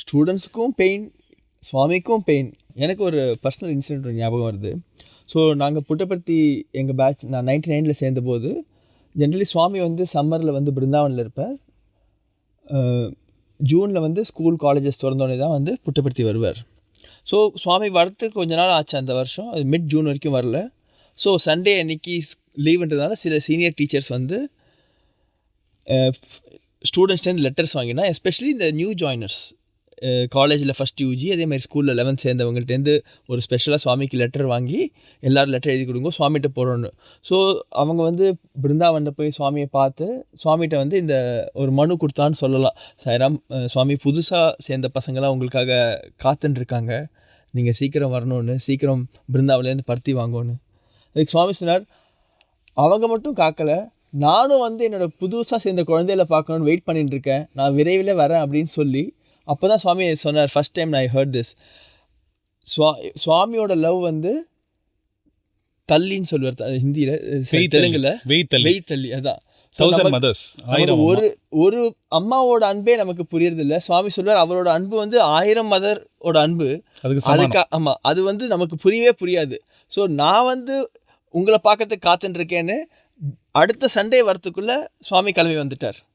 ஸ்டூடெண்ட்ஸுக்கும் pain, சுவாமிக்கும் pain. எனக்கு ஒரு personal incident ஒரு ஞாபகம் வருது. ஸோ நாங்கள் புட்டபர்த்தி எங்கள் பேட்ச் நான் 99ல் சேர்ந்தபோது ஜென்ரலி சுவாமி வந்து சம்மரில் வந்து பிருந்தாவனில் இருப்பார். ஜூனில் வந்து ஸ்கூல் காலேஜஸ் திறந்தோடனே தான் வந்து புட்டபர்த்தி வருவார். ஸோ சுவாமி வரத்துக்கு கொஞ்ச நாள் ஆச்சு அந்த வருஷம். அது மிட் ஜூன் வரைக்கும் வரல. ஸோ சண்டே அன்னைக்கு லீவுன்றதுனால சில சீனியர் டீச்சர்ஸ் வந்து ஸ்டூடெண்ட்ஸ்லேருந்து லெட்டர்ஸ் வாங்கினா, எஸ்பெஷலி இந்த நியூ ஜாயினர்ஸ் காலேஜில் ஃபஸ்ட் யூஜி அதேமாதிரி ஸ்கூலில் 11th சேர்ந்தவங்கள்ட்டேருந்து ஒரு ஸ்பெஷலாக சுவாமிக்கு லெட்டர் வாங்கி எல்லோரும் லெட்டர் எழுதி கொடுங்க சுவாமிகிட்ட போகிறோன்னு. ஸோ அவங்க வந்து பிருந்தாவனில் போய் சுவாமியை பார்த்து சுவாமிகிட்ட வந்து இந்த ஒரு மனு கொடுத்தான்னு சொல்லலாம். சாய்ராம் சுவாமி புதுசாக சேர்ந்த பசங்களாம் உங்களுக்காக காத்துன்ருக்காங்க, நீங்கள் சீக்கிரம் வரணுன்னு, சீக்கிரம் பிருந்தாவிலேருந்து பருத்தி வாங்கணுன்னு. அதுக்கு சுவாமி சொன்னார், அவங்க மட்டும் காக்கலை, நானும் வந்து என்னோடய புதுசாக சேர்ந்த குழந்தையில பார்க்கணுன்னு வெயிட் பண்ணிட்டு இருக்கேன், நான் விரைவில் வரேன் அப்படின்னு சொல்லி அப்போ தான் சுவாமி சொன்னார். ஃபஸ்ட் டைம் நான் ஹர்ட் திஸ். சுவாமியோட லவ் வந்து தள்ளின்னு சொல்லுவார் ஹிந்தியில், தெலுங்கில் வெய் தள்ளி. அதான் ஒரு அம்மாவோட அன்பே நமக்கு புரியறதில்ல. சுவாமி சொல்வார் அவரோட அன்பு வந்து 1000 மதரோட அன்பு. அதுக்கு ஆமாம், அது வந்து நமக்கு புரியவே புரியாது. ஸோ நான் வந்து உங்களை பார்க்கறதுக்கு காத்துன்னு இருக்கேன்னு அடுத்த சண்டே வரத்துக்குள்ளே சுவாமி கிளம்பி வந்துட்டார்.